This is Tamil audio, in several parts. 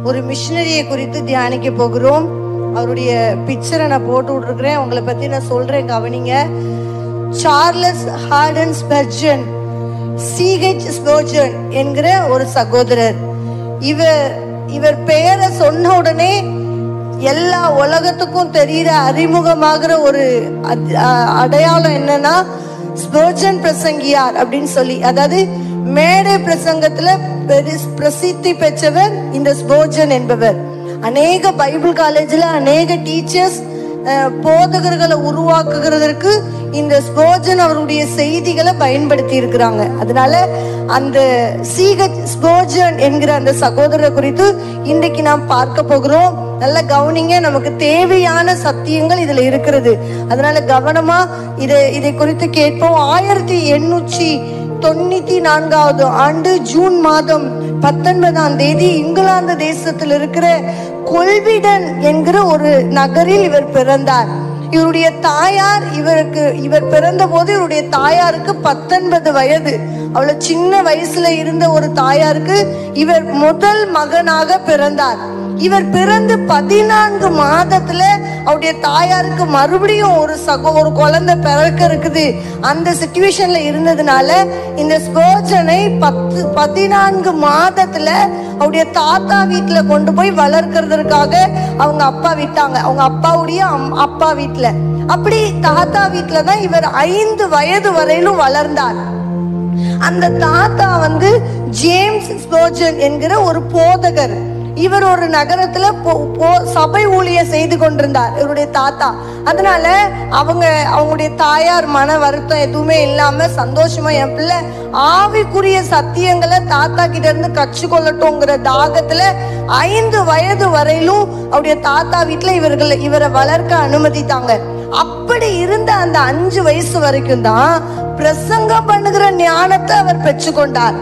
ஒரு மிஷனரியை குறித்து தியானிக்க போகிறோம். அவருடைய பிக்சரை நான் போட்டு விட்டுருக்கிறேன். உங்களை பத்தி நான் சொல்றேன், கவனிங்க. Charles Horton Spurgeon, C.H. Spurgeon என்கிற ஒரு சகோதரர். இவர் பெயரை சொன்ன உடனே எல்லா உலகத்துக்கும் தெரிகிற அறிமுகமாகிற ஒரு அடையாளம் என்னன்னா, ஸ்பர்ஜன் பிரசங்கியார் அப்படின்னு சொல்லி, அதாவது மேடை பிரசங்கத்துல பிரசித்தி பெற்றவர் இந்த ஸ்பர்ஜன் என்பவர். அநேக பைபிள் காலேஜ்ல அநேக டீச்சர்ஸ் போதகர்களை உருவாக்குகிறதற்கு இந்த ஸ்பர்ஜன் அவருடைய செய்திகளை பயன்படுத்தி இருக்கிறாங்க. அதனால அந்த C.H. ஸ்பர்ஜன் என்கிற அந்த சகோதரரை குறித்து இன்றைக்கு நாம் பார்க்க போகிறோம். நல்ல கவனிங்க, நமக்கு தேவையான சத்தியங்கள் இதுல இருக்கிறது. அதனால கவனமா இதை குறித்து கேட்போம். 1894 ஆண்டு ஜூன் மாதம் 19ஆம் தேதி இங்கிலாந்து தேசத்தில் இருக்கிற கொல்விடன் என்கிற ஒரு நகரில் இவர் பிறந்தார். இவருடைய தாயார் இவர் பிறந்த போது இவருடைய தாயாருக்கு 19 வயது. அவ்வளவு சின்ன வயசுல இருந்த ஒரு தாயாருக்கு இவர் முதல் மகனாக பிறந்தார். இவர் பிறந்து 14 மாதத்துல அவருடைய தாயாருக்கு மறுபடியும் ஒரு குழந்தை பிறக்க இருக்குது. அந்த சிச்சுவேஷன்ல இருந்ததுனால இந்த ஸ்பர்ஜனை 14 மாதத்துல அவருடைய தாத்தா வீட்டுல கொண்டு போய் வளர்க்கறதுக்காக அவங்க அப்பா விட்டாங்க. அவங்க அப்பாவுடைய அப்பா வீட்டுல. அப்படி தாத்தா வீட்டுலதான் இவர் 5 வயது வரையிலும் வளர்ந்தார். அந்த தாத்தா ஜேம்ஸ் ஸ்பர்ஜன் என்கிற ஒரு போதகர். இவர் ஒரு நகரத்துல சபை ஊழியம் செய்து கொண்டிருந்தார் இவருடைய தாத்தா. அதனால அவங்களுடைய தாயார் மன வருத்தம் எதுவுமே இல்லாம சந்தோஷமா என் பிள்ளை ஆவிக்குரிய சத்தியங்களை தாத்தா கிட்ட இருந்து கற்றுக்கொள்ளட்டும்ங்கிற தாகத்துல 5 வயது வரையிலும் அவருடைய தாத்தா வீட்டுல இவரை வளர்க்க அனுமதித்தாங்க. அப்படி இருந்த அந்த 5 வயசு வரைக்கும் தான் பிரசங்கம் பண்ணுகிற ஞானத்தை அவர் பெற்றுக்கொண்டார்.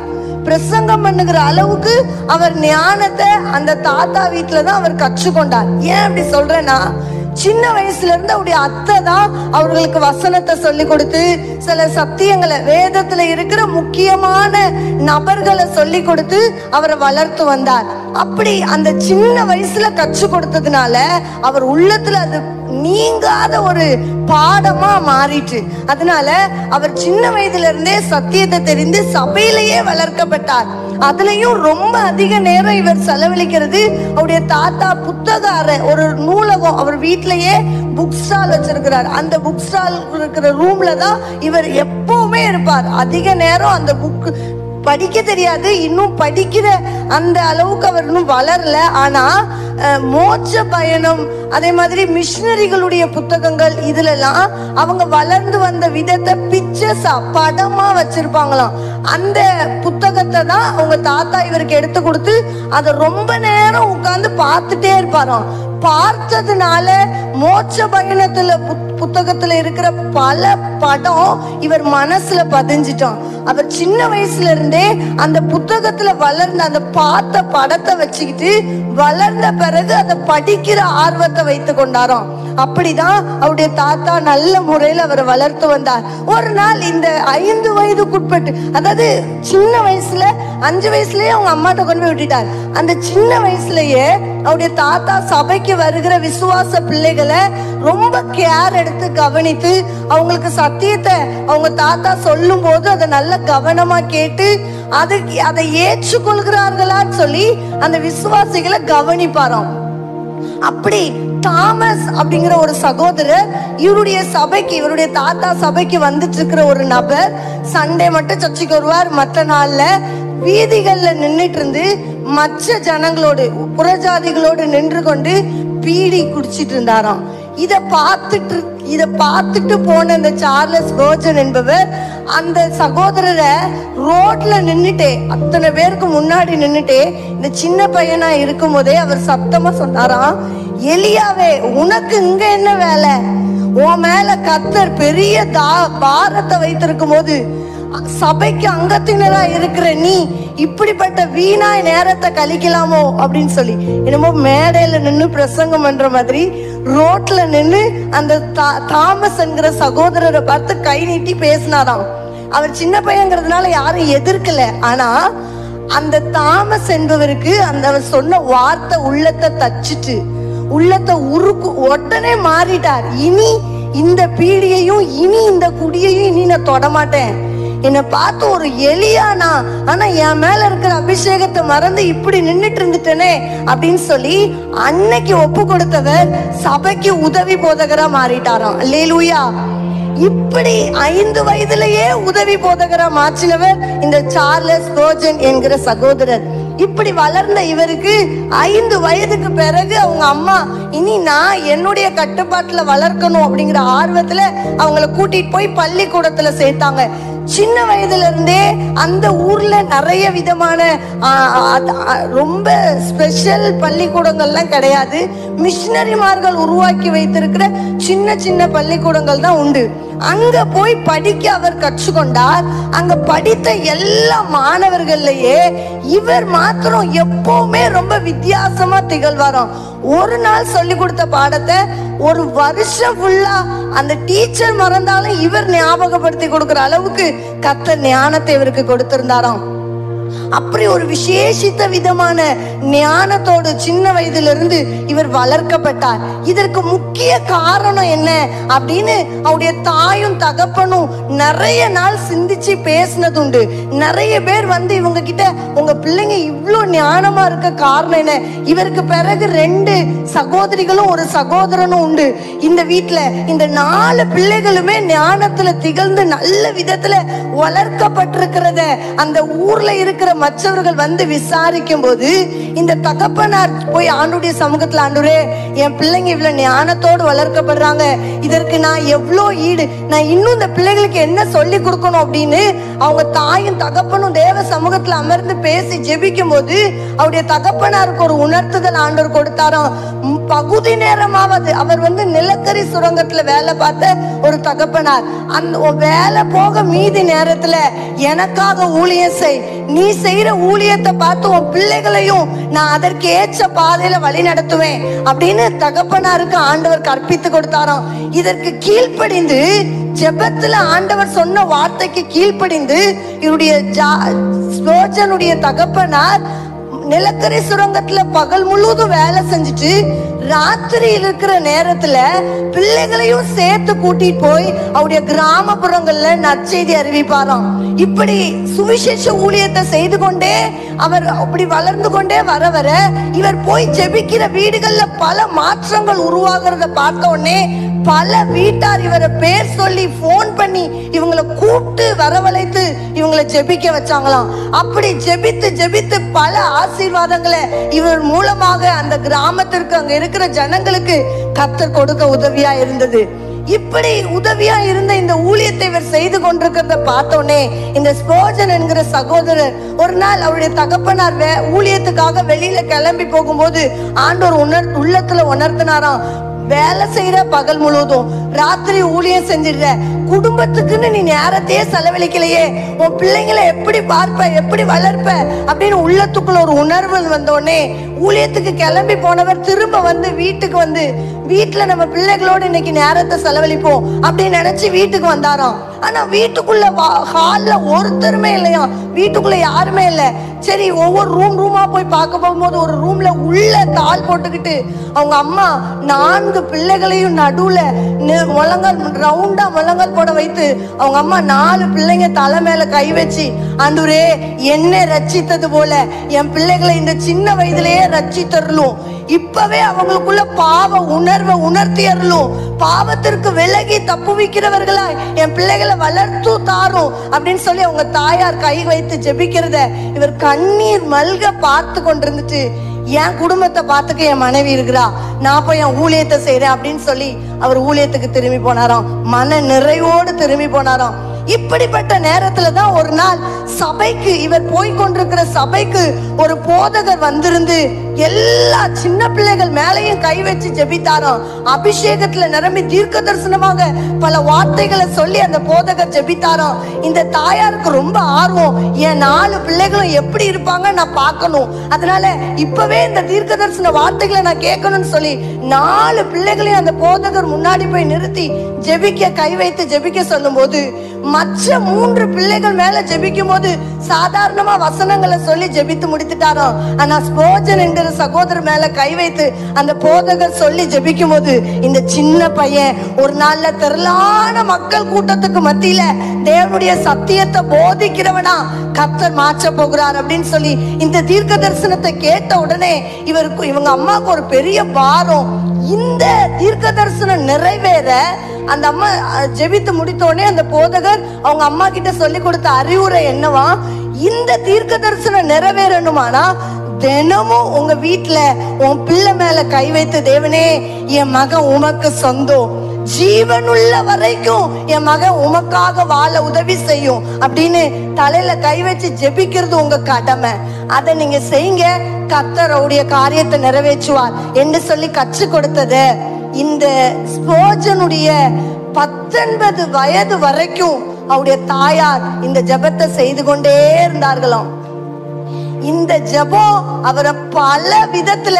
பிரசங்கம் பண்ணுகிற அளவுக்கு அவர் ஞானத்தை அந்த தாத்தா வீட்டுலதான் அவர் கற்றுக்கொண்டார். ஏன் அப்படி சொல்றேன்னா, சின்ன வயசுல இருந்து அவருடைய அத்தை தான் அவர்களுக்கு வசனத்தை சொல்லி கொடுத்து சில சத்தியங்களை, வேதத்துல இருக்கிற முக்கியமான நபர்களை சொல்லி கொடுத்து அவரை வளர்த்து வந்தார். அப்படி அந்த சின்ன வயசுல கற்று கொடுத்ததுனால அவர் உள்ளத்துல அது நீங்காத ஒரு பாடமா மாறிட்டு. அதனால அவர் சின்ன வயதுல இருந்தே சத்தியத்தை தெரிந்து சபையிலேயே வளர்க்கப்பட்டார். அதுலயும் ரொம்ப அதிக நேரம் இவர் செலவழிக்கிறது அவருடைய தாத்தா புத்தக அறை, ஒரு நூலகம், அவர் வீட்டிலேயே புக் ஸ்டால் வச்சிருக்கிறார். அந்த புக் ஸ்டால் இருக்கிற ரூம்ல தான் இவர் எப்பவுமே இருப்பார். அதிக நேரம் அந்த புக் படிக்க தெரியாது, இன்னும் படிக்கிற அந்த அளவுக்கு அவர் இன்னும் வளரல. ஆனா மோட்ச பயணம், அதே மாதிரி மிஷனரிகளுடைய புத்தகங்கள், இதுலலாம் அவங்க வளர்ந்து வந்த விதத்தை பிக்சர்ஸா படமா வச்சிருப்பாங்களாம். அந்த புத்தகத்தை தான் அவங்க தாத்தா இவருக்கு எடுத்து கொடுத்து அதை ரொம்ப நேரம் உட்கார்ந்து பார்த்துட்டே இருப்பாராம். பார்த்ததுனால மோட்ச பயணத்துல புத்தகத்துல இருக்கிற பல படம் இவர் மனசுல பதிஞ்சிட்டான். அவர் சின்ன வயசுல இருந்தே அந்த புத்தகத்துல வளர்ந்த அந்த பார்த்த படத்தை வச்சுக்கிட்டு வளர்ந்த பிறகு அதை படிக்கிற ஆர்வத்தை வைத்து கொண்டாராம். அப்படிதான் அவருடைய தாத்தா நல்ல முறையில் அவரை வளர்த்து வந்தார். ஒரு நாள் இந்த 5 வயதுக்குட்பட்டு, அதாவது சின்ன வயசுல 5 வயசுலயே அவங்க அம்மாட்ட கொண்டு போய் விட்டுட்டார். அந்த சின்ன வயசுலயே அவருடைய தாத்தா சபைக்கு வருகிற விசுவாச பிள்ளைகளை ரொம்ப கேர் எடுத்து கவனித்து அவங்களுக்கு சத்தியத்தை அவங்க தாத்தா சொல்லும் போது அதை நல்ல கவனமா கேட்டு அதை ஏற்றுக்கொள்கிறார்களான்னு சொல்லி அந்த விசுவாசிகளை கவனிப்பாராம். அப்படி தாமஸ் அப்படிங்கிற ஒரு சகோதரர் இவருடைய தாத்தா சபைக்கு வந்துட்டு இருக்கிற ஒரு நபர். சண்டே மட்டும் சர்ச்சுக்கு வருவார். மற்ற நாள்ல வீதிகள்ல நின்றுட்டு இருந்து மற்ற ஜனங்களோடு, புறஜாதிகளோடு நின்று கொண்டு பீடி குடிச்சிட்டு இருந்தாராம். இதை பார்த்துட்டு போன இந்த சார்லஸ் ஸ்பர்ஜன் என்பவர் அந்த சகோதரரை ரோட்ல நின்னுட்டே, அத்தனை பேருக்கு முன்னாடி நின்னுட்டே, இந்த சின்ன பையனா இருக்கும் போதே அவர் சத்தமா சொன்னாராம், எலியாவே உனக்கு இங்க என்ன வேலை? உன் மேல கர்த்தர் பெரிய பாரத்தை வைத்திருக்கும் போது சபைக்கு அங்கத்தினரா இருக்கிற நீ இப்படிப்பட்ட வீணாய் நேரத்தை கழிக்கலாமோ அப்படின்னு சொல்லி, என்னமோ மேடையில நின்று பிரசங்கம் பண்ற மாதிரி ரோட்ல நின்று அந்த தாமஸ் என்கிற சகோதரரை பார்த்து கை நீட்டி பேசினாராம். அவர் சின்ன பையங்கிறதுனால யாரும் எதிர்க்கல. ஆனா அந்த தாமஸ் என்பவருக்கு அந்த சொன்ன வார்த்தை உள்ளத்தை தச்சுட்டு உள்ளத்தை உடனே மாறிட்டார். இனி இந்த பீடியையும் இனி இந்த குடியையும் இனி நான் தொடமாட்டேன். என்னை பார்த்து ஒரு எலியானா, ஆனா என் மேல இருக்கிற அபிஷேகத்தை மறந்து இப்படி நின்னுட்டு இருந்துட்டேனே அப்படின்னு சொல்லி அன்னைக்கு ஒப்பு கொடுத்தவர் சபைக்கு உதவி போதகரா மாறிட்டாராம். அல்லேலூயா. இப்படி 5 வயதிலேயே உதவி போதகரா மாற்றினவர் இந்த சார்லஸ் ஸ்பர்ஜன் என்கிற சகோதரர். இப்படி வளர்ந்த இவருக்கு 5 வயதுக்கு பிறகு அவங்க அம்மா இனி நான் என்னுடைய கட்டுப்பாட்டுல வளர்க்கணும் அப்படிங்கிற ஆர்வத்துல அவங்கள கூட்டிட்டு போய் பள்ளிக்கூடத்துல சேர்த்தாங்க. சின்ன வயதுல இருந்தே அந்த ஊர்ல நிறைய விதமான ரொம்ப ஸ்பெஷல் பள்ளிக்கூடங்கள்லாம் கிடையாது. மிஷினரிமார்கள் உருவாக்கி வைத்திருக்கிற சின்ன சின்ன பள்ளிக்கூடங்கள் தான் உண்டு. அங்க போய் படிக்க அவர் கற்றுக்கொண்டார். அங்க படித்த எல்லா மாணவர்கள்லயே இவர் மாத்திரம் எப்பவுமே ரொம்ப வித்தியாசமா திகழ்வாராம். ஒரு நாள் சொல்லி கொடுத்த பாடத்தை ஒரு வருஷம் ஃபுல்லா அந்த டீச்சர் மறந்தாலும் இவர் ஞாபகப்படுத்தி கொடுக்கிற அளவுக்கு கர்த்தர் ஞானத்தை இவருக்கு கொடுத்திருந்தாராம். அப்படி ஒரு விசேஷித்த விதமான ஞானத்தோடு சின்ன வயதிலிருந்து இவர் வளர்க்கப்பட்டார். இதற்கு முக்கிய காரணம் என்ன அப்படின்னு அவருடைய தாயும் தகப்பனும் நிறைய நாள் சிந்திச்சு பேசினது உண்டு. நிறைய பேர் வந்து இவங்க கிட்ட உங்க பிள்ளைங்க இவ்வளோ ஞானமா இருக்க காரணம் என்ன? இவருக்கு பிறகு 2 சகோதரிகளும் ஒரு சகோதரனும் உண்டு இந்த வீட்டுல. இந்த 4 பிள்ளைகளுமே ஞானத்துல திகழ்ந்து நல்ல விதத்துல வளர்க்கப்பட்டிருக்கிறத அந்த ஊர்ல இருக்கிற மற்றவர்கள் வந்து விசாரிக்கும் போது இந்த தகப்பனார் போய் ஆண்டுடைய சமூகத்துல, ஆண்டவரே என் பிள்ளைங்க இவ்வளவு ஞானத்தோடு வளர்க்கப்படுறாங்க, இதற்கு நான் எவ்வளோ ஈடு, நான் இன்னும் இந்த பிள்ளைகளுக்கு என்ன சொல்லி கொடுக்கணும் அப்படின்னு அவங்க தாயும் தகப்பனும் தேவ சமூகத்துல அமர்ந்து பேசி ஜெபிக்கும் போது அவருடைய தகப்பனாருக்கு ஒரு உணர்த்துதல் ஆண்டவர் கொடுத்தாராம். பகுதி நேரமாவது அவர் வந்து நிலக்கரி சுரங்கத்துல வேலை பார்த்த ஒரு தகப்பனார். அந்த வேலை போக மீதி நேரத்துல எனக்காக ஊழியம் செய், நீ செய்யற ஊழியத்தை பார்த்து உன் பிள்ளைகளையும் நான் அதற்கு ஏற்ற பாதையில வழி நடத்துவேன் அப்படின்னு தகப்பனாருக்கு ஆண்டவர் கற்பித்து கொடுத்தாராம். இதற்கு கீழ்ப்படிந்து ஜெபத்துல ஆண்டவர் சொன்ன வார்த்தைக்கு கீழ்ப்படிந்து இவருடைய ஸ்பர்ஜனுடைய தகப்பனார் நிலக்கரி சுரங்கத்துல பகல் முழுவதும் வேலை செஞ்சுட்டு ராத்திரி இருக்கிற நேரத்துல பிள்ளைகளையும் சேர்த்து கூட்டிட்டு போய் அவருடைய கிராமப்புறங்கள்ல நற்செய்தி அறிவிப்பாராம். இப்படி சுவிசேஷ ஊழியத்தை செய்து கொண்டே அவர் அப்படி வளர்ந்து கொண்டே வர வர இவர் போய் ஜெபிக்கிற வீடுகள்ல பல மாற்றங்கள் உருவாகிறத பார்த்த உடனே பல வீட்டார் இவரை பேர் சொல்லி போன் பண்ணி இவங்களை கூப்பிட்டு வரவழைத்து இவங்களை ஜெபிக்க வச்சாங்களாம். அப்படி ஜெபித்து ஜெபித்து பல ஆசீர்வாதங்களை இவர் மூலமாக அந்த கிராமத்திற்கு அங்க இருக்கிற ஜனங்களுக்கு கர்த்தர் கொடுக்க உதவியா இருந்தது. இப்படி உதவியா இருந்த இந்த ஊழியத்தை இவர் செய்து கொண்டிருக்கிறத பார்த்தோன்னே இந்த ஸ்பர்ஜன் என்கிற சகோதரர் ஒரு நாள் அவருடைய தகப்பனார் ஊழியத்துக்காக வெளியில கிளம்பி போகும்போது ஆண்டவர் உள்ளத்துல உணர்த்தினாராம், வேலை செய்யற பகல் முழுவதும் ராத்திரி ஊழியம் செஞ்சிடுற, குடும்பத்துக்குன்னு நீ நேரத்தையே செலவழிக்கலையே, உன் பிள்ளைங்களை எப்படி பார்ப்ப எப்படி வளர்ப்ப அப்படின்னு உள்ளத்துக்குள்ள ஒரு உணர்வு வந்தோடனே ஊழியத்துக்கு கிளம்பி போனவர் திரும்ப வந்து வீட்டுக்கு வந்து வீட்டுல நம்ம பிள்ளைகளோடு இன்னைக்கு நேரத்தை செலவழிப்போம் அப்படின்னு நினைச்சு வீட்டுக்கு வந்தாராம். ஆனா வீட்டுக்குள்ள ஹால்ல ஒருத்தருமே இல்லையா, வீட்டுக்குள்ள யாருமே இல்லை. சரி ஒவ்வொரு ரூமா போய் பார்க்க போகும்போது ஒரு ரூம்ல உள்ள தாள் போட்டுக்கிட்டு அவங்க அம்மா 4 பிள்ளைகளையும் நடுவுல முழங்கால் ரவுண்டா முழங்கால் போட வைத்து அவங்க அம்மா 4 பிள்ளைங்க தலை மேல கை வச்சு, ஆண்டவரே என்ன ரட்சித்தது போல என் பிள்ளைகளை இந்த சின்ன வயதிலேயே ரட்சித்தரலும், இப்பவே அவங்களுக்குள்ள பாவ உணர்வை உணர்த்தி அருளும், பாவத்திற்கு விலகி தப்புவிக்கிறவர்களா என் பிள்ளைகளை வளர்த்து தாரும் அப்படின்னு சொல்லி அவங்க தாயார் கை வைத்து ஜெபிக்கிறத இவர் கண்ணீர் மல்க பார்த்து கொண்டிருந்துட்டு, என் குடும்பத்தை பார்த்துக்க என் மனைவி இருக்கிறா, நான் போய் என் ஊழியத்தை செய்யறேன் அப்படின்னு சொல்லி அவர் ஊழியத்துக்கு திரும்பி போனாராம். மன நிறைவோடு திரும்பி போனாராம். இப்படிப்பட்ட நேரத்துல தான் ஒரு நாள் சபைக்கு இவர் போய்கொண்டிருக்கிற சபைக்கு ஒரு போதகர் வந்திருந்து எல்லா சின்ன பிள்ளைகள் மேலையும் கை வச்சு ஜெபித்தாராம். அபிஷேகத்துல நிரம்பி தீர்க்க தரிசனமாக பல வார்த்தைகளை சொல்லி அந்த போதகர் ஜெபித்தாராம். இந்த தாயாருக்கு ரொம்ப ஆர்வம், என் 4 பிள்ளைகளும் எப்படி இருப்பாங்க நான் பார்க்கணும், அதனால இப்பவே இந்த தீர்க்க தரிசன வார்த்தைகளை நான் கேட்கணும்னு சொல்லி 4 பிள்ளைகளையும் அந்த போதகர் முன்னாடி போய் நிறுத்தி ஜெபிக்க கை வைத்து ஜெபிக்க சொல்லும் போது மற்ற 3 பிள்ளைகள் மேல ஜெபிக்கும் போது சாதாரணமா வசனங்களை சொல்லி ஜெபித்து முடித்துட்டாரோ. ஆனா ஸ்போர்ஜன் என்கிற சகோதரர் மேல கை வைத்து அந்த போதகர் சொல்லி ஜெபிக்கும் போது இந்த சின்ன பையன் ஒரு நாள்ல திரளான மக்கள் கூட்டத்துக்கு மத்தியில தேவனுடைய சத்தியத்தை போதிக்கிறவனா கர்த்தர் மாற்ற போகிறார் அப்படின்னு சொல்லி இந்த தீர்க்க தரிசனத்தை கேட்ட உடனே இவங்க அம்மாவுக்கு ஒரு பெரிய பாரம். இந்த தீர்க்க தரிசனம் நிறைவேற அந்த அம்மா ஜெபித்து முடித்த உடனே அந்த போதகர் அவங்க அம்மா கிட்ட சொல்லி கொடுத்த அறிவுரை என்னவா, இந்த தீர்க்க தரிசனம் நிறைவேறணுமானா தினமும் உங்க வீட்டுல உன் பிள்ளை மேல கை வைத்து, தேவனே என் மகன் உமக்கு சொந்தம், ஜீவனுள்ள வரைக்கும் என் மகன் உமக்காக வாழ உதவி செய்யும் அப்படின்னு தலையில கை வச்சு ஜெபிக்கிறது உங்க கடமை. அதை நீங்க செய்யுங்க, கர்த்தர் அவருடைய காரியத்தை நிறைவேற்றுவார் என்று சொல்லி கற்றுக் கொடுத்தது. இந்த ஸ்போர்ஜனுடைய 19 வயது வரைக்கும் அவருடைய தாயார் இந்த ஜெபத்தை செய்து கொண்டே இருந்தார்களாம். இந்த ஜெபம் அவரை பல விதத்துல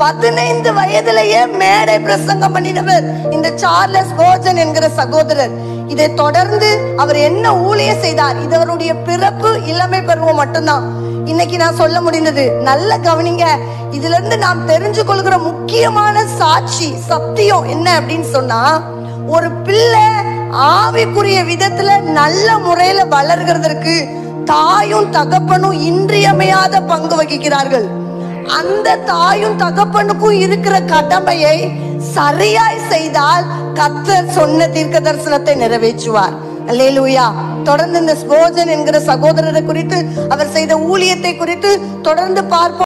15 வயதிலேயே மேடை பிரசங்கம் பண்ணினவர் இந்த சார்லஸ் ஸ்போர்ஜன் என்கிற சகோதரர். இதை தொடர்ந்து அவர் என்ன ஊழியம் செய்தார், இது அவருடைய பிறப்பு இளமை பருவம் மட்டும்தான் இன்னைக்கு நான் சொல்ல முடிந்தது. நல்ல கவனிங்க, இதுல இருந்து நாம் தெரிஞ்சு கொள்கிற முக்கியமான சாட்சி சத்தியம் என்ன அப்படின்னு சொன்னா, ஒரு பிள்ளை ஆவிக்குரிய விதத்துல நல்ல முறையில வளர்கிறதுக்கு தாயும் தகப்பனும் இன்றியமையாத பங்கு வகிக்கிறார்கள். அந்த தாயும் தகப்பனுக்கும் இருக்கிற கடமையை சரியாய் செய்தால் கர்த்தர் சொன்ன தீர்க்க தரிசனத்தை நிறைவேற்றுவார். அல்லேலூயா. தொடர்ந்து இந்த ஸ்போர்ஜன் என்கிற சகோதரரை குறித்து அவர் செய்த ஊழியத்தை குறித்து தொடர்ந்து பார்ப்போம்.